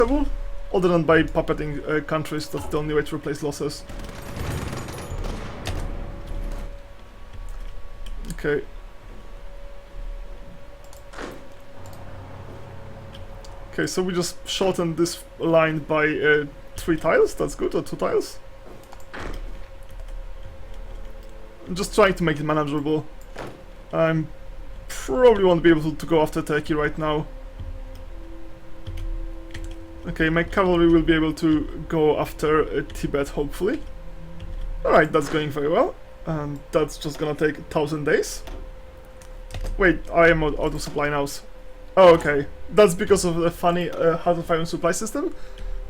other than by puppeting countries. That's the only way to replace losses. Okay. Okay, so we just shortened this line by 3 tiles, that's good, or 2 tiles. I'm just trying to make it manageable. I probably won't be able to go after Turkey right now. Okay, my cavalry will be able to go after Tibet, hopefully. Alright, that's going very well. And that's just gonna take 1000 days. Wait, I am out of supply now. Oh, okay. That's because of the funny Heart of Iron supply system.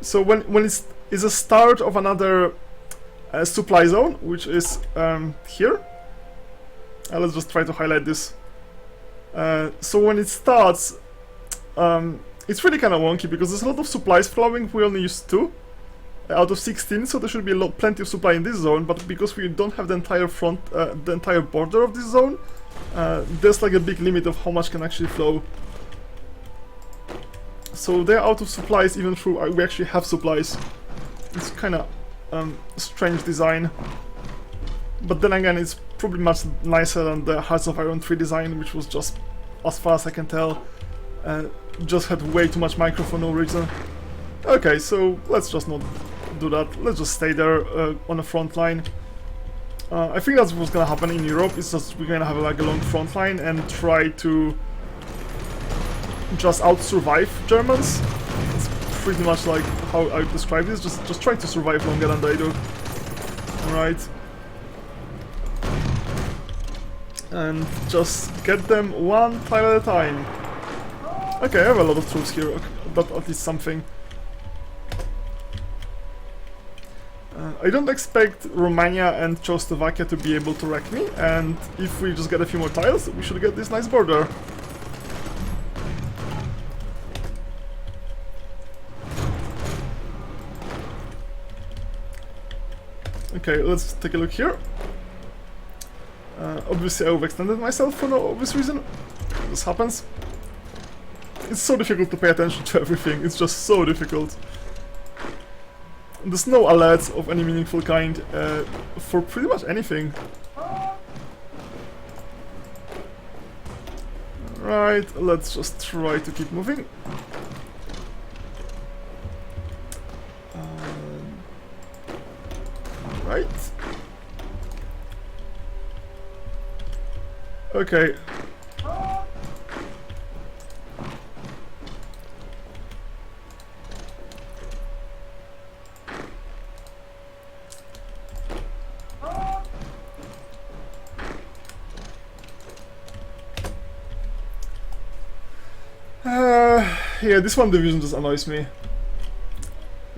So when it's a start of another supply zone, which is here. Let's just try to highlight this. So when it starts, it's really kind of wonky because there's a lot of supplies flowing. We only use 2 out of 16, so there should be plenty of supply in this zone. But because we don't have the entire front, the entire border of this zone, there's like a big limit of how much can actually flow. So they're out of supplies even though we actually have supplies. It's kind of strange design. But then again, it's probably much nicer than the Hearts of Iron 3 design, which was just, as far as I can tell, just had way too much micro for no reason. Okay, so let's just not do that. Let's just stay there on the front line. I think that's what's gonna happen in Europe. It's just we're gonna have like a long front line and try to just out-survive Germans. It's pretty much like how I describe this. Just trying to survive longer than they do. Alright. And just get them one tile at a time. Okay, I have a lot of troops here. Okay, that's at least something. I don't expect Romania and Czechoslovakia to be able to wreck me, and if we just get a few more tiles, we should get this nice border. Okay, let's take a look here. Obviously I overextended myself for no obvious reason. This happens. It's so difficult to pay attention to everything, it's just so difficult. There's no alerts of any meaningful kind for pretty much anything. Right, let's just try to keep moving. Right. Okay. Yeah, this one division just annoys me.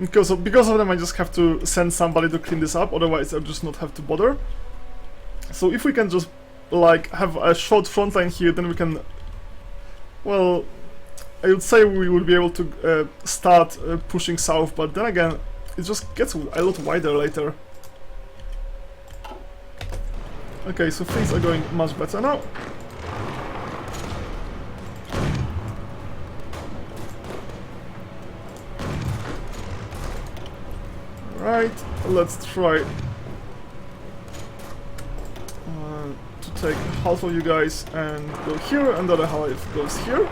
Because of them, I just have to send somebody to clean this up, otherwise I'll just not have to bother. So if we can just, like, have a short front line here, then we can... Well, I would say we would be able to start pushing south, but then again, it just gets a lot wider later. Okay, so things are going much better now. Right, let's try to take half of you guys and go here, and the other half goes here.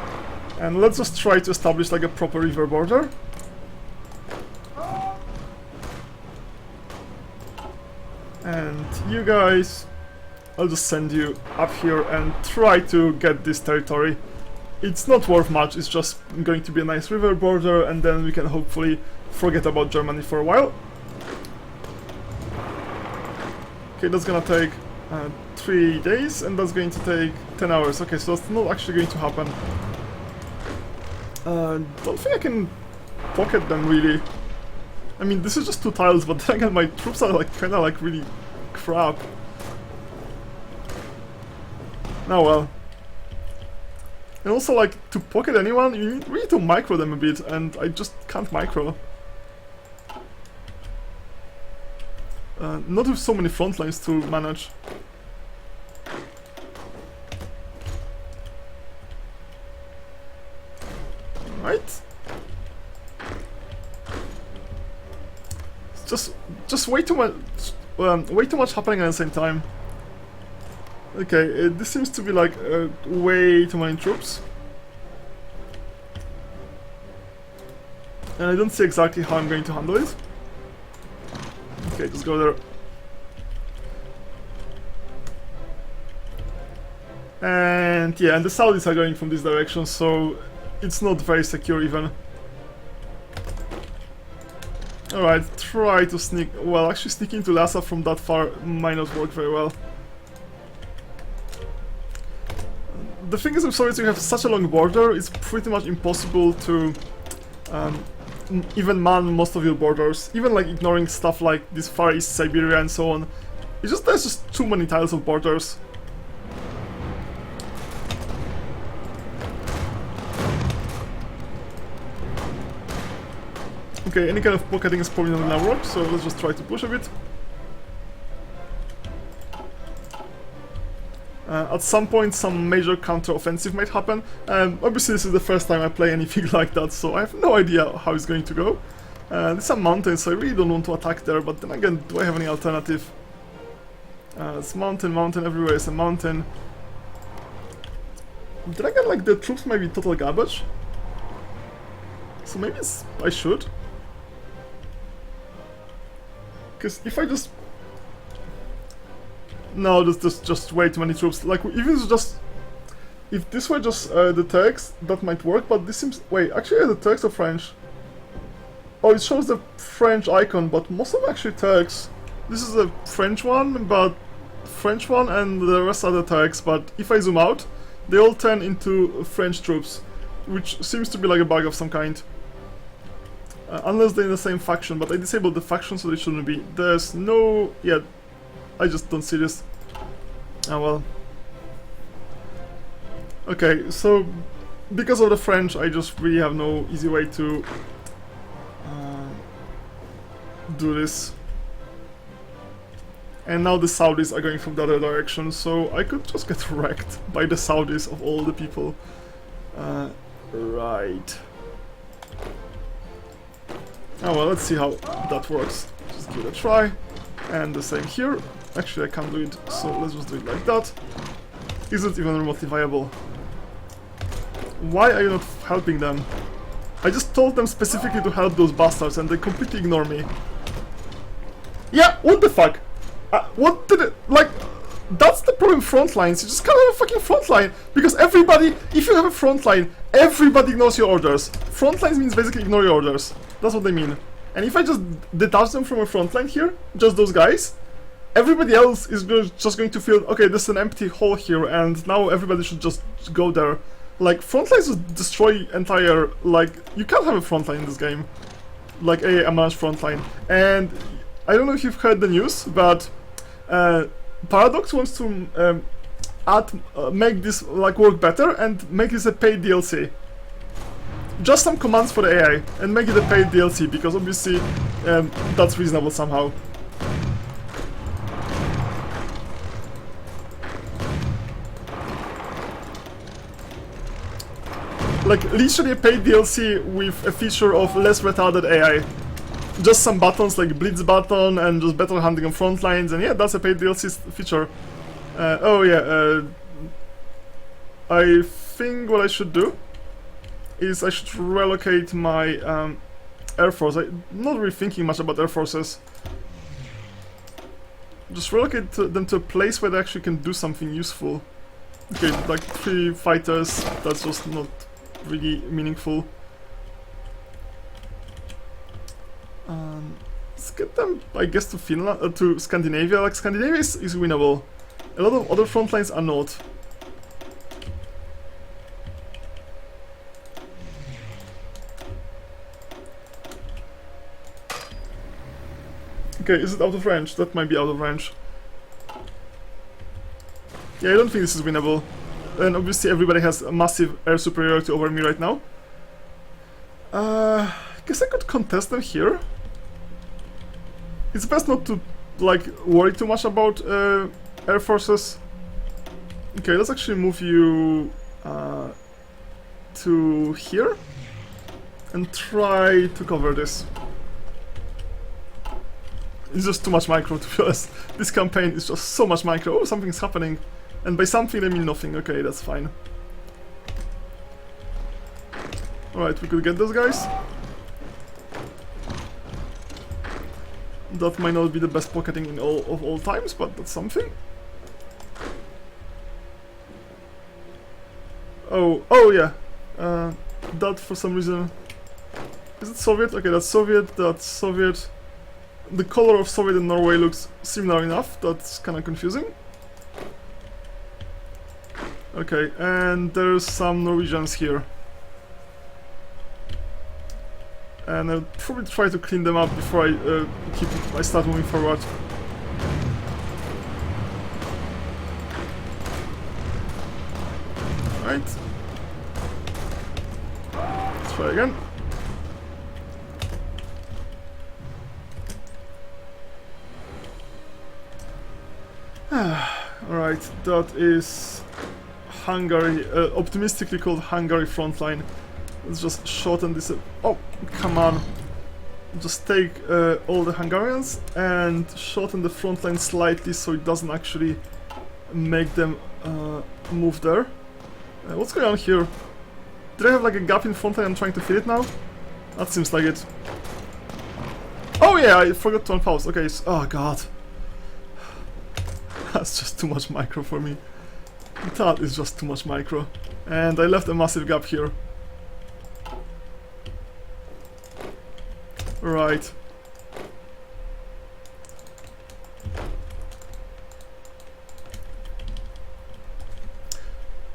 And let's just try to establish like a proper river border. And you guys, I'll just send you up here and try to get this territory. It's not worth much, it's just going to be a nice river border, and then we can hopefully forget about Germany for a while. Okay, that's gonna take 3 days, and that's going to take 10 hours. Okay, so that's not actually going to happen. Don't think I can pocket them, really. I mean, this is just 2 tiles, but then again, my troops are like kinda like really crap. Oh well. And also, like, to pocket anyone, you really need to micro them a bit, and I just can't micro. Not with so many front lines to manage. Right. just way too much happening at the same time. Okay, this seems to be like way too many troops. And I don't see exactly how I'm going to handle it. Okay, just go there. And yeah, and the Saudis are going from this direction, so it's not very secure even. Alright, try to sneak... Well, actually sneaking to Lhasa from that far might not work very well. The thing is with Soviets, you have such a long border, it's pretty much impossible to even man most of your borders. Even like ignoring stuff like this Far East Siberia and so on. There's just too many tiles of borders. Okay, any kind of pocketing is probably not gonna work, so let's just try to push a bit. At some point, some major counter-offensive might happen. Obviously, this is the first time I play anything like that, so I have no idea how it's going to go. There's some mountains, so I really don't want to attack there, but then again, do I have any alternative? It's mountain, everywhere is a mountain. Then again, like, the troops might be total garbage. So maybe I should. Because if I just... No, there's just way too many troops. Like, even if this were just the Turks, that might work, but this seems... Wait, actually are the Turks or French? Oh, it shows the French icon, but most of them are actually Turks. This is a French one, and the rest are the Turks, but if I zoom out, they all turn into French troops, which seems to be like a bug of some kind. Unless they're in the same faction, but I disabled the faction, so they shouldn't be. There's no... Yeah, I just don't see this. Oh well. Okay, so because of the French, I just really have no easy way to do this. And now the Saudis are going from the other direction, so I could just get wrecked by the Saudis of all the people. Right. Oh well, let's see how that works. Just give it a try. And the same here. Actually, I can't do it, so let's just do it like that. Isn't even remotely viable. Why are you not helping them? I just told them specifically to help those bastards, and they completely ignore me. Yeah, what the fuck? What did it... Like, that's the problem with front lines. You just can't have a fucking front line. Because everybody... If you have a front line, everybody ignores your orders. Front lines means basically ignore your orders. That's what they mean. And if I just detach them from a front line here, just those guys, everybody else is just going to feel, okay, there's an empty hole here, and now everybody should just go there. Like, front lines just destroy entire... Like, you can't have a front line in this game. Like, a managed front line. And I don't know if you've heard the news, but Paradox wants to make this like work better and make this a paid DLC. Just some commands for the AI and make it a paid DLC, because obviously that's reasonable somehow. Like, literally a paid DLC with a feature of less retarded AI. Just some buttons like Blitz button and just better handling on front lines, and yeah, that's a paid DLC feature. Oh yeah, I think what I should do is I should relocate my Air Force. I'm not really thinking much about Air Forces. Just relocate them to a place where they actually can do something useful. Okay, like 3 fighters, that's just not really meaningful. Let's get them, I guess, to Finland, to Scandinavia. Like, Scandinavia is winnable. A lot of other front lines are not. Okay, is it out of range? That might be out of range. Yeah, I don't think this is winnable. And obviously everybody has a massive air superiority over me right now. Guess I could contest them here. It's best not to, like, worry too much about air forces. Okay, let's actually move you to here and try to cover this. It's just too much micro, to be honest. This campaign is just so much micro. Oh, something's happening. And by something I mean nothing. Okay, that's fine. Alright, we could get those guys. That might not be the best pocketing in all times, but that's something. Oh yeah. That for some reason... Is it Soviet? Okay, that's Soviet, that's Soviet. The color of Soviet and Norway looks similar enough, that's kinda confusing. Okay, and there's some Norwegians here. And I'll probably try to clean them up before I start moving forward. Right. Let's try again. Alright, that is Hungary, optimistically called Hungary frontline. Let's just shorten this. Oh, come on. Just take all the Hungarians and shorten the front line slightly so it doesn't actually make them move there. What's going on here? Did I have like a gap in front line? I'm trying to fill it now? That seems like it. Oh yeah, I forgot to unpause. Okay, so, oh god. That's just too much micro for me. That is just too much micro. And I left a massive gap here. Right.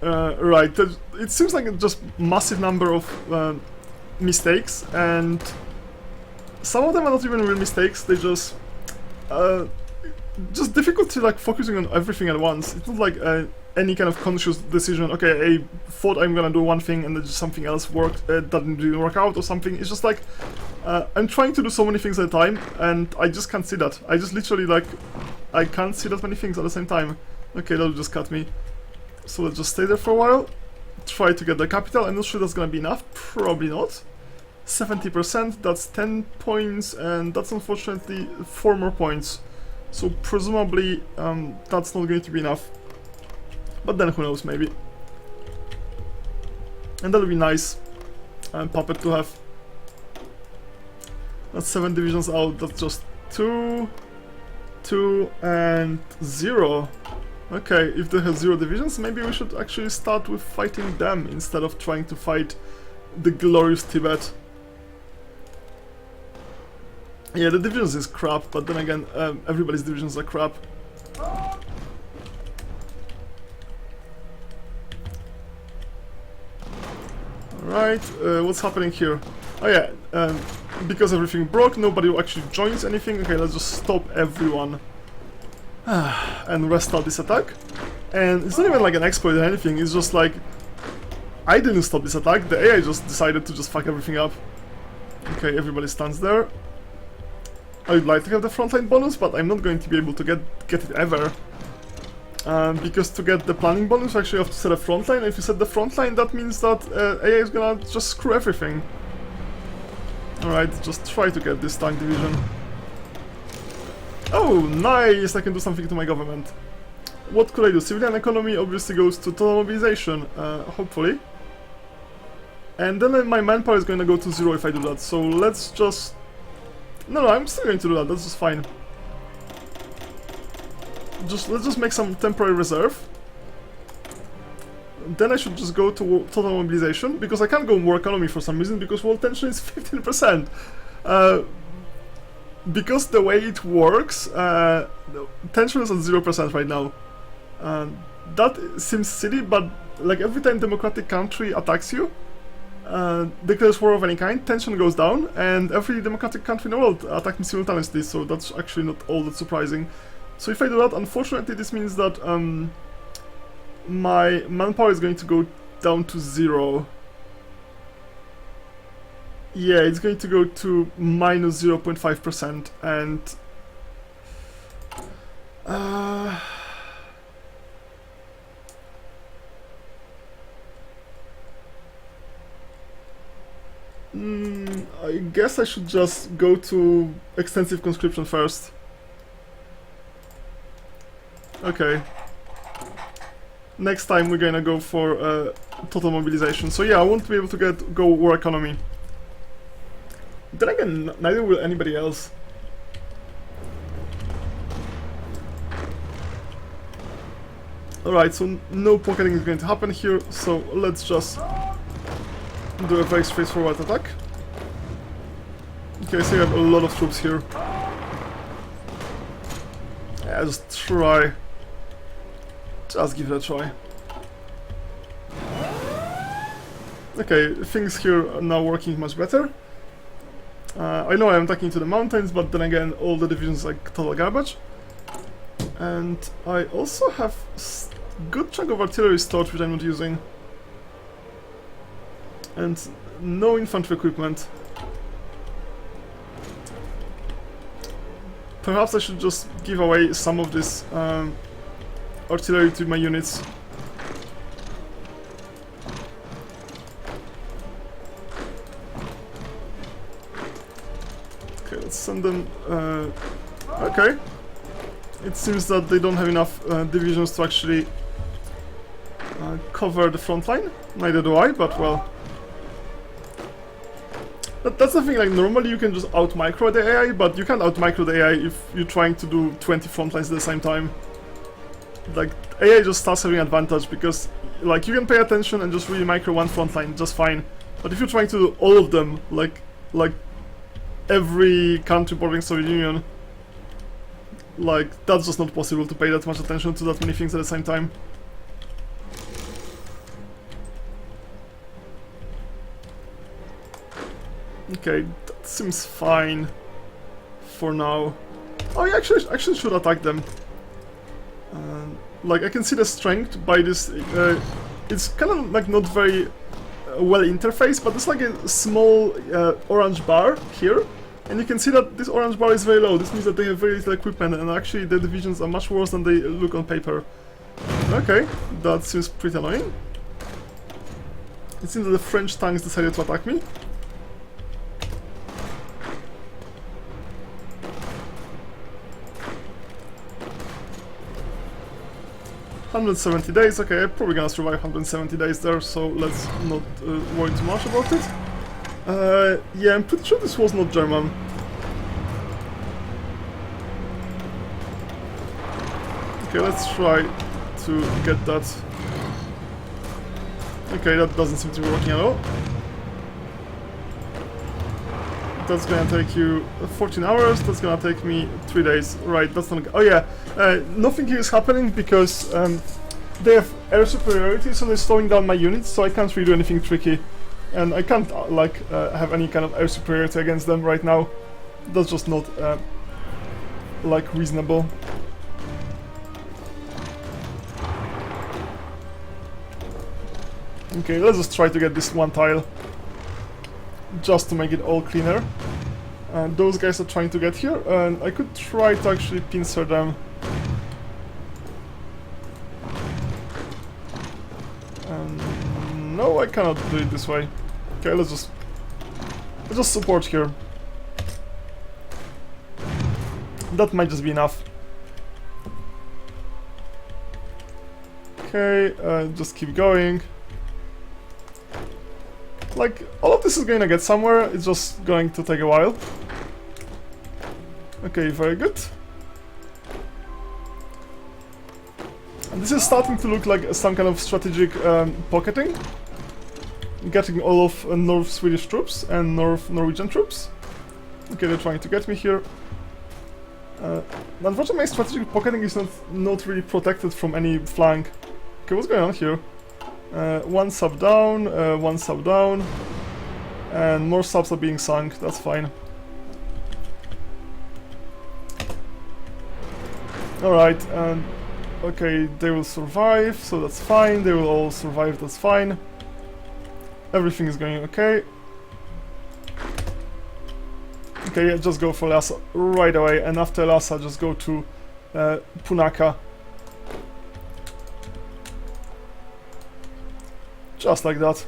Right. It seems like it's just massive number of mistakes, and some of them are not even real mistakes. They just difficulty like focusing on everything at once. It's not like any kind of conscious decision. Okay, I thought I'm gonna do one thing and then just something else worked, didn't work out or something. It's just like I'm trying to do so many things at a time and I just can't see that. I just literally like I can't see that many things at the same time. Okay, that'll just cut me. So let's just stay there for a while. Try to get the capital. I'm not sure that's gonna be enough. Probably not. 70%, that's 10 points, and that's unfortunately 4 more points. So presumably that's not going to be enough. But then who knows, maybe. And that'll be nice puppet to have. That's 7 divisions out, that's just 2, 2 and 0. Okay, if they have 0 divisions, maybe we should actually start with fighting them instead of trying to fight the glorious Tibet. Yeah, the divisions is crap, but then again, everybody's divisions are crap. Alright, what's happening here? Oh yeah, because everything broke, nobody actually joins anything. Okay, let's just stop everyone. And restart this attack. And it's not even like an exploit or anything, it's just like... I didn't stop this attack, the AI just decided to just fuck everything up. Okay, everybody stands there. I would like to have the frontline bonus, but I'm not going to be able to get it ever. Because to get the planning bonus, you actually have to set a frontline. If you set the frontline, that means that AI is gonna just screw everything. Alright, just try to get this tank division. Oh, nice! I can do something to my government. What could I do? Civilian economy obviously goes to total mobilization, hopefully. And then my manpower is going to go to 0 if I do that, so let's just... No, I'm still going to do that, that's just fine. Let's just make some temporary reserve. Then I should just go to total mobilization, because I can't go war economy for some reason, because world tension is 15%. Because the way it works, tension is at 0% right now. That seems silly, but like every time democratic country attacks you, declares war of any kind, tension goes down, and every democratic country in the world attacks me simultaneously, so that's actually not all that surprising. So if I do that, unfortunately this means that my manpower is going to go down to 0. Yeah, it's going to go to minus 0.5%, and... I guess I should just go to extensive conscription first. Okay. Next time we're gonna go for total mobilization. So yeah, I won't be able to go war economy. Then again, neither will anybody else. Alright, so no pocketing is going to happen here, so let's just do a very straightforward attack. Okay, so you have a lot of troops here. Yeah, just try. Just give it a try. Okay, things here are now working much better. I know I'm attacking to the mountains, but then again, all the divisions are like total garbage. And I also have a good chunk of artillery stored, which I'm not using. And no infantry equipment. Perhaps I should just give away some of this artillery to my units. Okay, let's send them... okay. It seems that they don't have enough divisions to actually cover the front line. Neither do I, but well... That's the thing, like, normally you can just out-micro the AI, but you can't out-micro the AI if you're trying to do 20 front lines at the same time. Like, AI just starts having advantage because, like, you can pay attention and just really micro one front line just fine. But if you're trying to do all of them, like every country bordering Soviet Union, like, that's just not possible to pay that much attention to that many things at the same time. Okay, that seems fine for now. Oh, I actually should attack them. Like, I can see the strength by this. It's kind of like not very well interfaced, but it's like a small orange bar here, and you can see that this orange bar is very low. This means that they have very little equipment, and actually the divisions are much worse than they look on paper. Okay, that seems pretty annoying. It seems that the French tanks decided to attack me. $170 days, okay, I'm probably gonna survive 170 days there, so let's not worry too much about it. Yeah, I'm pretty sure this was not German. Okay, let's try to get that. Okay, that doesn't seem to be working at all. That's gonna take you 14 hours, that's gonna take me 3 days. Right, that's not... Oh yeah, nothing here is happening because they have air superiority, so they're slowing down my units, so I can't really do anything tricky. And I can't, have any kind of air superiority against them right now. That's just not, like, reasonable. Okay, let's just try to get this one tile. Just to make it all cleaner. And those guys are trying to get here, and I could try to actually pincer them. No, I cannot do it this way. Okay, let's just support here. That might just be enough. Okay, just keep going. Like, all of this is going to get somewhere, it's just going to take a while. Okay, very good. And this is starting to look like some kind of strategic pocketing. Getting all of North Swedish troops and North Norwegian troops. Okay, they're trying to get me here. Unfortunately, my strategic pocketing is not really protected from any flank. Okay, what's going on here? One sub down, one sub down, and more subs are being sunk, that's fine. Alright, and okay, they will survive, so that's fine, they will all survive, that's fine. Everything is going okay. Okay, yeah, just go for Lhasa right away, and after Lhasa just go to Punaka. Just like that.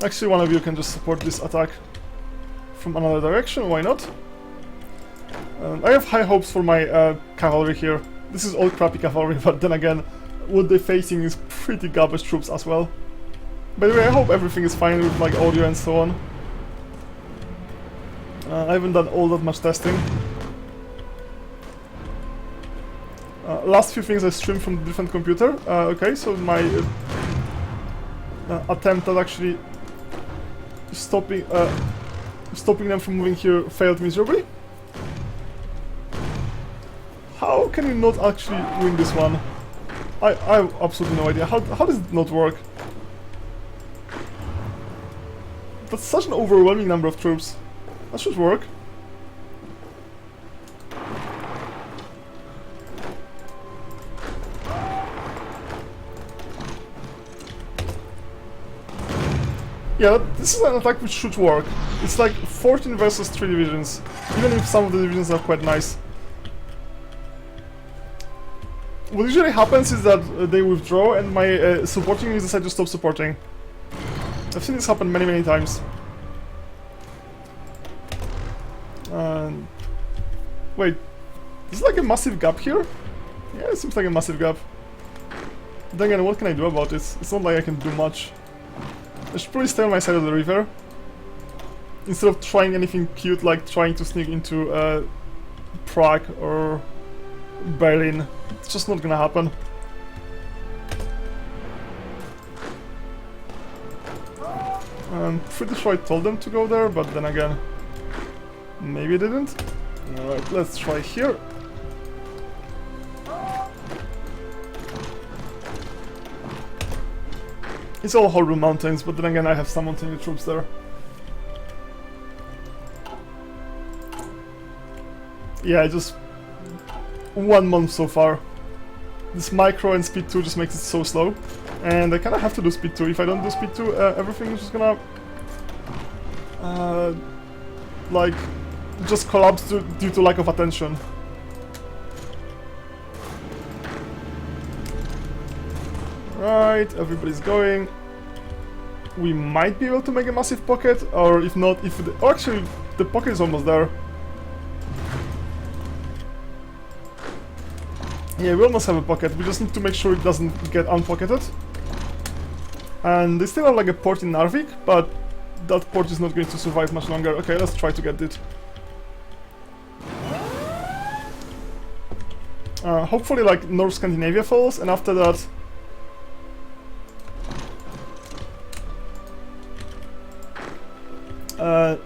Actually, one of you can just support this attack from another direction, why not? I have high hopes for my cavalry here. This is all crappy cavalry, but then again, what they're facing is pretty garbage troops as well. By the way, I hope everything is fine with like audio and so on. I haven't done all that much testing. Last few things I streamed from a different computer. Okay, so my attempt at actually stopping them from moving here failed miserably. How can you not actually win this one? I have absolutely no idea. How does it not work? That's such an overwhelming number of troops. That should work. Yeah, this is an attack which should work. It's like 14 versus 3 divisions, even if some of the divisions are quite nice. What usually happens is that they withdraw and my supporting units decide to stop supporting. I've seen this happen many times. Wait, is like a massive gap here? Yeah, it seems like a massive gap. Then again, what can I do about it? It's not like I can do much. I should probably stay on my side of the river instead of trying anything cute like trying to sneak into Prague or Berlin. It's just not gonna happen. I'm pretty sure I told them to go there, but then again, maybe I didn't. Alright, let's try here. It's all horrible mountains, but then again I have some mountain troops there. Yeah, just 1 month so far. This micro and speed 2 just makes it so slow. And I kinda have to do speed 2. If I don't do speed 2, everything is just gonna... like... just collapse due to lack of attention. Right, everybody's going. We might be able to make a massive pocket, or if not, if the, oh, actually, the pocket is almost there. Yeah, we almost have a pocket. We just need to make sure it doesn't get unpocketed. And they still have like a port in Narvik, but that port is not going to survive much longer. Okay, let's try to get it. Hopefully, like North Scandinavia falls, and after that.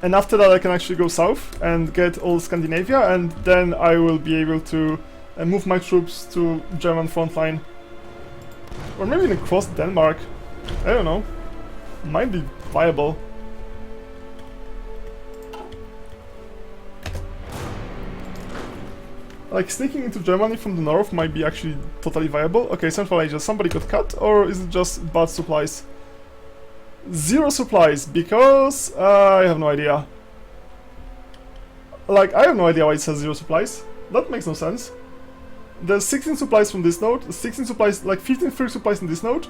And after that I can actually go south and get all Scandinavia, and then I will be able to move my troops to German front line. Or maybe even cross Denmark. I don't know. Might be viable. Like, sneaking into Germany from the north might be actually totally viable. Okay, Central Asia, somebody got cut, or is it just bad supplies? 0 supplies, because I have no idea. Like, I have no idea why it says 0 supplies. That makes no sense. There's 16 supplies from this node, 16 supplies, like 15 free supplies in this node.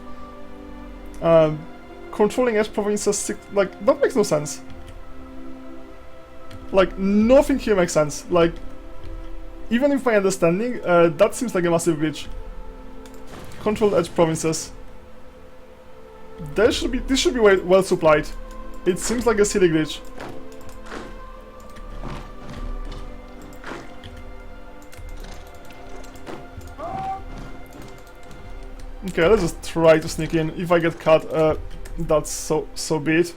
Controlling edge provinces, like, that makes no sense. Like, nothing here makes sense. Like, even with my understanding, that seems like a massive glitch. Controlled edge provinces. This should be well supplied. It seems like a silly glitch. Okay, let's just try to sneak in. If I get cut, that's so be it.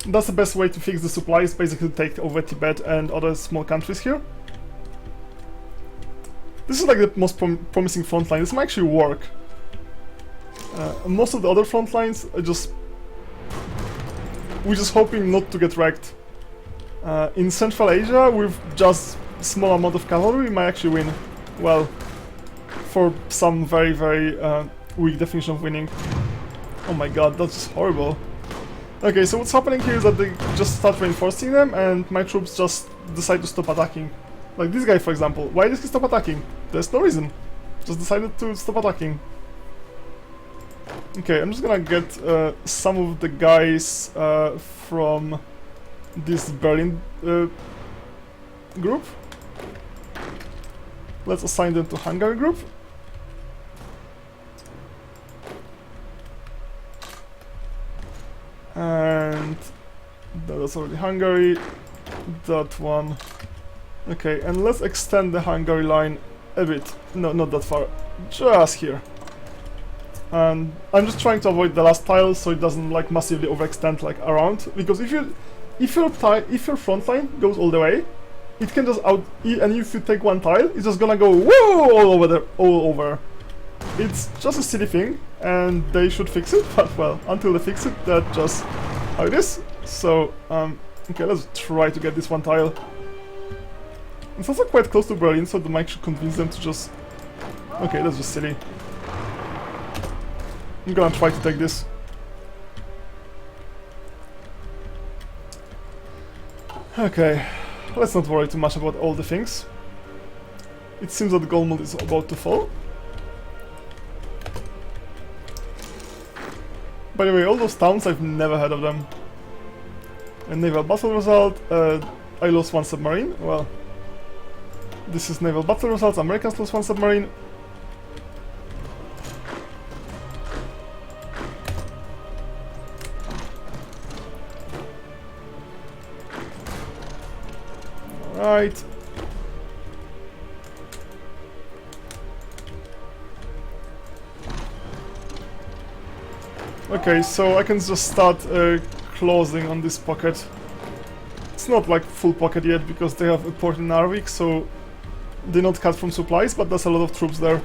That's the best way to fix the supplies, basically take over Tibet and other small countries here. This is like the most promising front line. This might actually work. Most of the other front lines are just... we're just hoping not to get wrecked. In Central Asia, with just small amount of cavalry, we might actually win. Well, for some very weak definition of winning. Oh my god, that's just horrible. Okay, so what's happening here is that they just start reinforcing them, and my troops just decide to stop attacking. Like this guy, for example. Why does he stop attacking? There's no reason. Just decided to stop attacking. Okay, I'm just gonna get some of the guys from this Berlin group. Let's assign them to Hungary group. And that's already Hungary. That one. Okay, and let's extend the Hungary line a bit. No, not that far. Just here. And I'm just trying to avoid the last tile so it doesn't like massively overextend like around. Because if your front line goes all the way, it can just and if you take one tile, it's just gonna go whoa all over. It's just a silly thing, and they should fix it. But well, until they fix it, that's just how it is. So okay, let's try to get this one tile. It's also quite close to Berlin, so the mic should convince them to just. Okay, that's just silly. I'm gonna try to take this. Okay, let's not worry too much about all the things. It seems that Goldmold is about to fall. By the way, all those towns, I've never heard of them. A naval battle result, I lost one submarine. Well, this is naval battle results, Americans lost one submarine. Alright. Okay, so I can just start closing on this pocket. It's not like full pocket yet because they have a port in Narvik, so they're not cut from supplies, but there's a lot of troops there.